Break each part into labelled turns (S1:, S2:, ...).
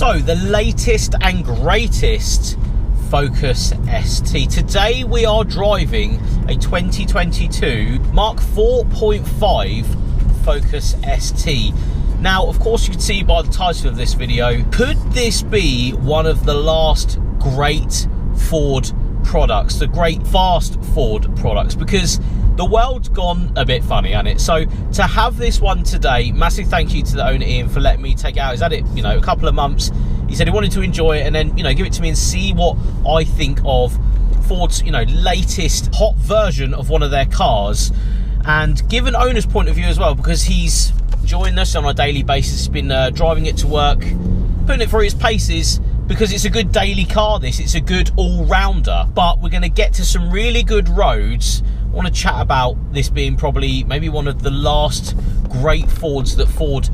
S1: So, the latest and greatest Focus ST. Today we are driving a 2022 Mark 4.5 Focus ST. Now, of course, you can see by the title of this video, could this be one of the last great Ford products, the great fast Ford products? Because the world's gone a bit funny, hasn't it? So to have this one today, massive thank you to the owner Ian for letting me take it out. He's had it, a couple of months. He said he wanted to enjoy it and then, give it to me and see what I think of Ford's, latest hot version of one of their cars, and give an owner's point of view as well, because he's enjoying this on a daily basis, been driving it to work, putting it through his paces, because it's a good daily car, it's a good all-rounder. But we're going to get to some really good roads. I want to chat about this being probably maybe one of the last great Fords that Ford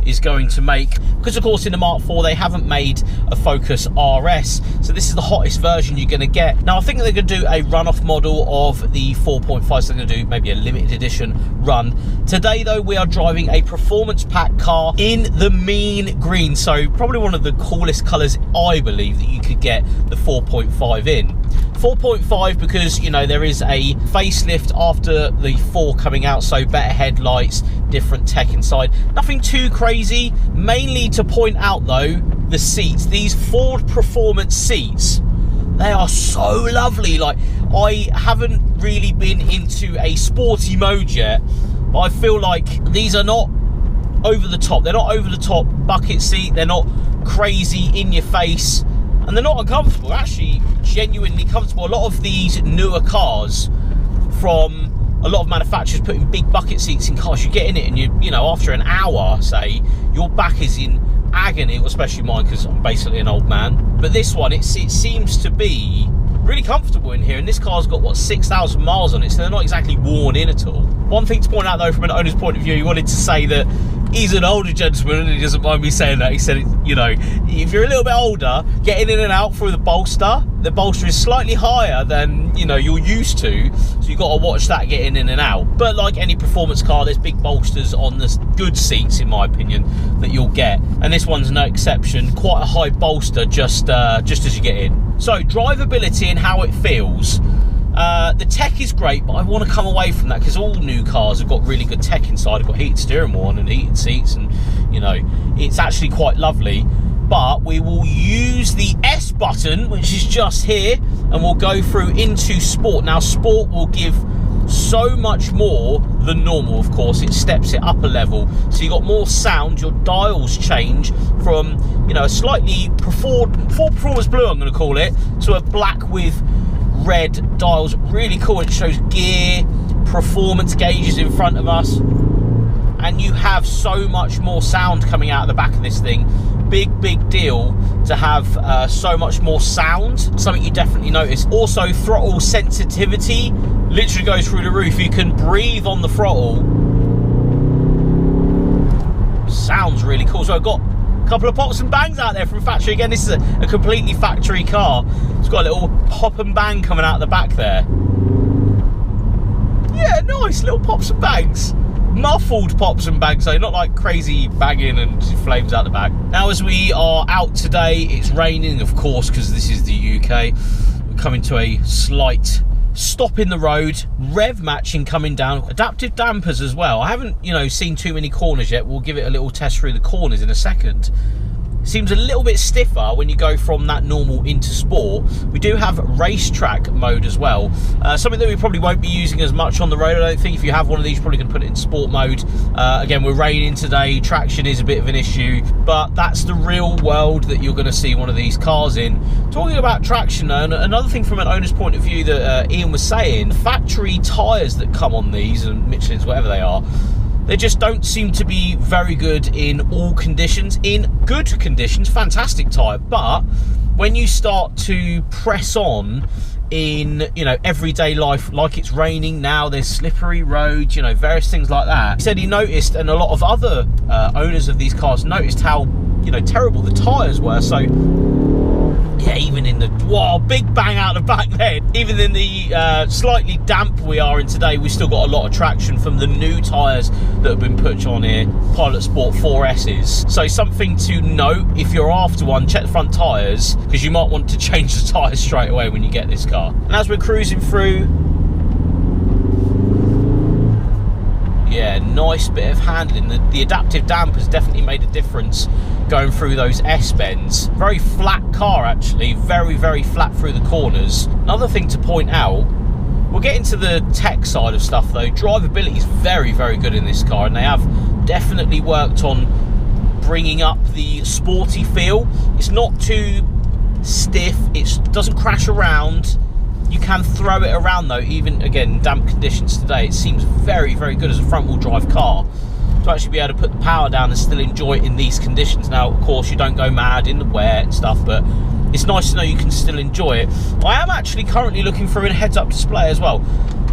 S1: is going to make, because of course in the Mark IV they haven't made a Focus RS, so this is the hottest version you're going to get. Now I think they're going to do a run-off model of the 4.5, so they're going to do maybe a limited edition run. Today though, we are driving a performance pack car in the mean green, so probably one of the coolest colours I believe that you could get the 4.5 in. 4.5 because there is a facelift after the 4 coming out, so better headlights, different tech inside, nothing too crazy. Mainly to point out though, the seats, these Ford Performance seats, they are so lovely. Like, I haven't really been into a sporty mode yet, but I feel like these are not over the top. They're not over the top bucket seat, they're not crazy in your face, and they're not uncomfortable. Actually genuinely comfortable. A lot of these newer cars from a lot of manufacturers putting big bucket seats in cars, you get in it and after an hour, say, your back is in agony, especially mine because I'm basically an old man. But this one, it seems to be really comfortable in here, and this car's got, what, 6,000 miles on it, so they're not exactly worn in at all. One thing to point out though, from an owner's point of view, he wanted to say that he's an older gentleman and he doesn't mind me saying that. He said, if you're a little bit older, getting in and out through the bolster is slightly higher than, you're used to, so you've got to watch that getting in and out. But like any performance car, there's big bolsters on the good seats, in my opinion, that you'll get, and this one's no exception. Quite a high bolster just as you get in. So drivability and how it feels. The tech is great, but I want to come away from that because all new cars have got really good tech inside. They've got heated steering wheel and heated seats, and it's actually quite lovely. But we will use the S button, which is just here, and we'll go through into Sport. Now Sport will give so much more than normal. Of course, it steps it up a level, so you got more sound. Your dials change from a slightly Ford Performance Blue, I'm going to call it, to a black with red dials. Really cool. It shows gear, performance gauges in front of us, and you have so much more sound coming out of the back of this thing. Big deal to have so much more sound. Something you definitely notice. Also, throttle sensitivity literally goes through the roof. You can breathe on the throttle. Sounds really cool. So I've got a couple of pops and bangs out there from factory. Again, this is a completely factory car. It's got a little pop and bang coming out the back there. Yeah, nice little pops and bangs. Muffled pops and bangs, so not like crazy banging and flames out the back. Now, as we are out today, it's raining, of course, because this is the UK. We're coming to a slight stop in the road. Rev matching coming down. Adaptive dampers as well. I haven't, seen too many corners yet. We'll give it a little test through the corners in a second. Seems a little bit stiffer when you go from that normal into Sport. We do have racetrack mode as well, something that we probably won't be using as much on the road, I don't think. If you have one of these, you're probably going to put it in Sport mode. Again, we're raining today, traction is a bit of an issue, but that's the real world that you're going to see one of these cars in. Talking about traction, another thing from an owner's point of view that Ian was saying, the factory tyres that come on these, and Michelin's, whatever they are, they just don't seem to be very good in all conditions. In good conditions, fantastic tyre, but when you start to press on in everyday life, like it's raining now, there's slippery roads, various things like that. He said he noticed, and a lot of other owners of these cars noticed how terrible the tyres were. So Yeah, even in the, wow, big bang out the back there. Even in the slightly damp we are in today, we still got a lot of traction from the new tyres that have been put on here, Pilot Sport 4S's. So something to note, if you're after one, check the front tyres, because you might want to change the tyres straight away when you get this car. And as we're cruising through, yeah, nice bit of handling. The adaptive damp has definitely made a difference going through those S-bends. Very flat car, actually. Very, very flat through the corners. Another thing to point out, we'll get into the tech side of stuff though. Drivability is very, very good in this car, and they have definitely worked on bringing up the sporty feel. It's not too stiff. It doesn't crash around. You can throw it around though, even again damp conditions today. It seems very, very good as a front wheel drive car to actually be able to put the power down and still enjoy it in these conditions. Now, of course, you don't go mad in the wet and stuff, but it's nice to know you can still enjoy it. I am actually currently looking for a heads-up display as well.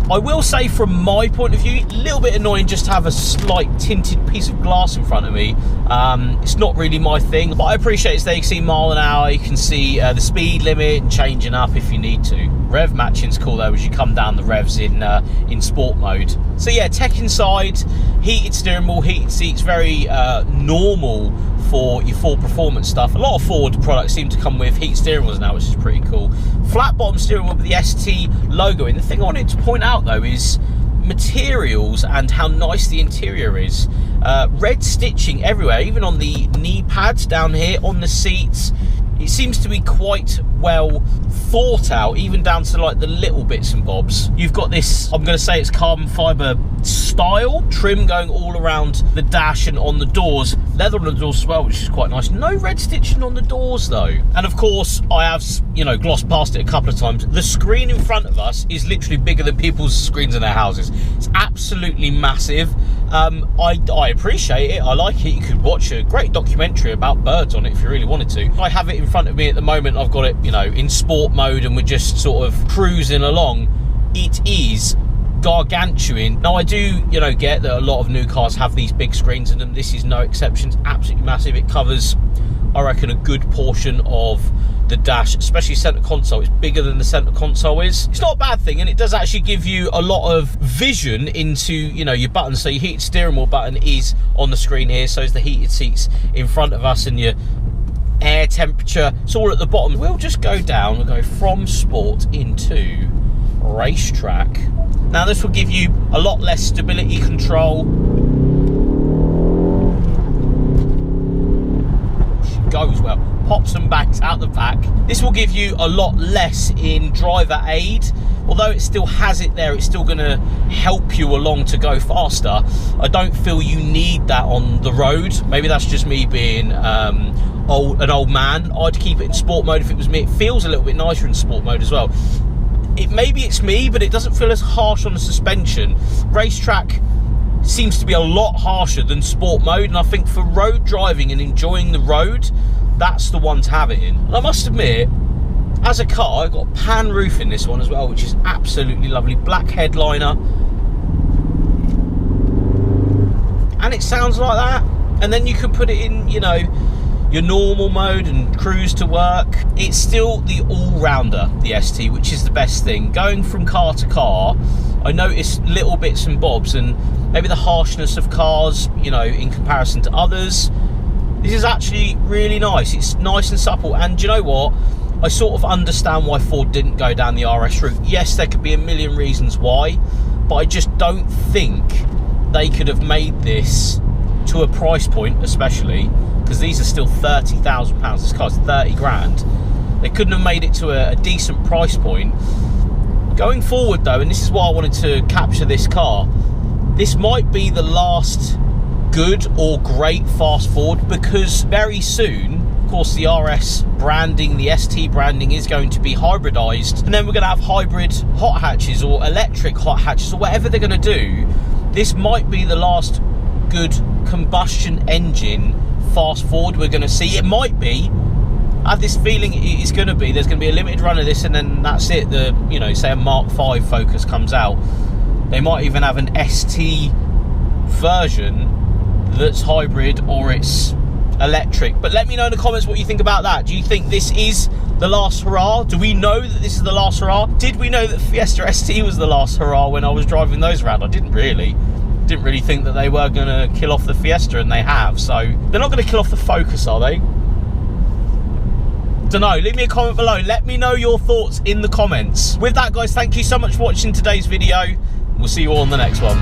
S1: I will say, from my point of view, a little bit annoying just to have a slight tinted piece of glass in front of me. It's not really my thing, but I appreciate it's there. You can see mile an hour, you can see the speed limit and changing up if you need to. Rev matching's cool though, as you come down the revs in sport mode. So yeah, tech inside, heated steering wheel, heated seats, very normal for your Ford performance stuff. A lot of Ford products seem to come with heated steering wheels now, which is pretty cool. Flat bottom steering wheel with the ST logo in. The thing I wanted to point out though is materials and how nice the interior is. Red stitching everywhere, even on the knee pads down here, on the seats. It seems to be quite well thought out, even down to like the little bits and bobs. You've got this, I'm going to say it's carbon fibre style trim going all around the dash and on the doors. Leather on the doors as well, which is quite nice. No red stitching on the doors though. And of course, I have, you know, glossed past it a couple of times. The screen in front of us is literally bigger than people's screens in their houses. It's absolutely massive. I appreciate it. I like it. You could watch a great documentary about birds on it if you really wanted to. I have it in front of me at the moment. I've got it, you know, in sport mode, and we're just sort of cruising along. It is gargantuan. Now, I do, you know, get that a lot of new cars have these big screens in them. This is no exception. It's absolutely massive. It covers, I reckon, a good portion of the dash, especially center console. It's bigger than the center console is. It's not a bad thing, and it does actually give you a lot of vision into, you know, your buttons. So your heated steering wheel button is on the screen here, so is the heated seats in front of us, and your air temperature. It's all at the bottom. We'll just go down. We'll go from sport into racetrack. Now, this will give you a lot less stability control. She goes well. Pops and backs out the back. This will give you a lot less in driver aid. Although it still has it there, it's still going to help you along to go faster. I don't feel you need that on the road. Maybe that's just me being an old man. I'd keep it in sport mode if it was me. It feels a little bit nicer in sport mode as well. Maybe it's me, but it doesn't feel as harsh on the suspension. Racetrack seems to be a lot harsher than sport mode, and I think for road driving and enjoying the road, that's the one to have it in. And I must admit, as a car, I've got pan roof in this one as well, which is absolutely lovely. Black headliner, and it sounds like that. And then you can put it in, you know, your normal mode and cruise to work. It's still the all-rounder, the ST, which is the best thing. Going from car to car, I notice little bits and bobs, and maybe the harshness of cars, you know, in comparison to others. This is actually really nice. It's nice and supple, and do you know what? I sort of understand why Ford didn't go down the RS route. Yes, there could be a million reasons why, but I just don't think they could have made this to a price point, especially because these are still £30,000. This car's 30 grand. They couldn't have made it to a decent price point. Going forward though, and this is why I wanted to capture this car, this might be the last good or great fast forward, because very soon, of course, the RS branding, the ST branding is going to be hybridized, and then we're going to have hybrid hot hatches or electric hot hatches or whatever they're going to do. This might be the last good combustion engine fast forward we're going to see. It might be. I have this feeling it's going to be. There's going to be a limited run of this, and then that's it. The, you know, say a Mark 5 Focus comes out, they might even have an ST version that's hybrid or it's electric. But let me know in the comments what you think about that. Do you think this is the last hurrah? Do we know that this is the last hurrah? Did we know that Fiesta ST was the last hurrah when I was driving those around? I didn't really think that they were going to kill off the Fiesta, and they have. So they're not going to kill off the Focus, are they? Don't know. Leave me a comment below. Let me know your thoughts in the comments. With that, guys, thank you so much for watching today's video. We'll see you all on the next one.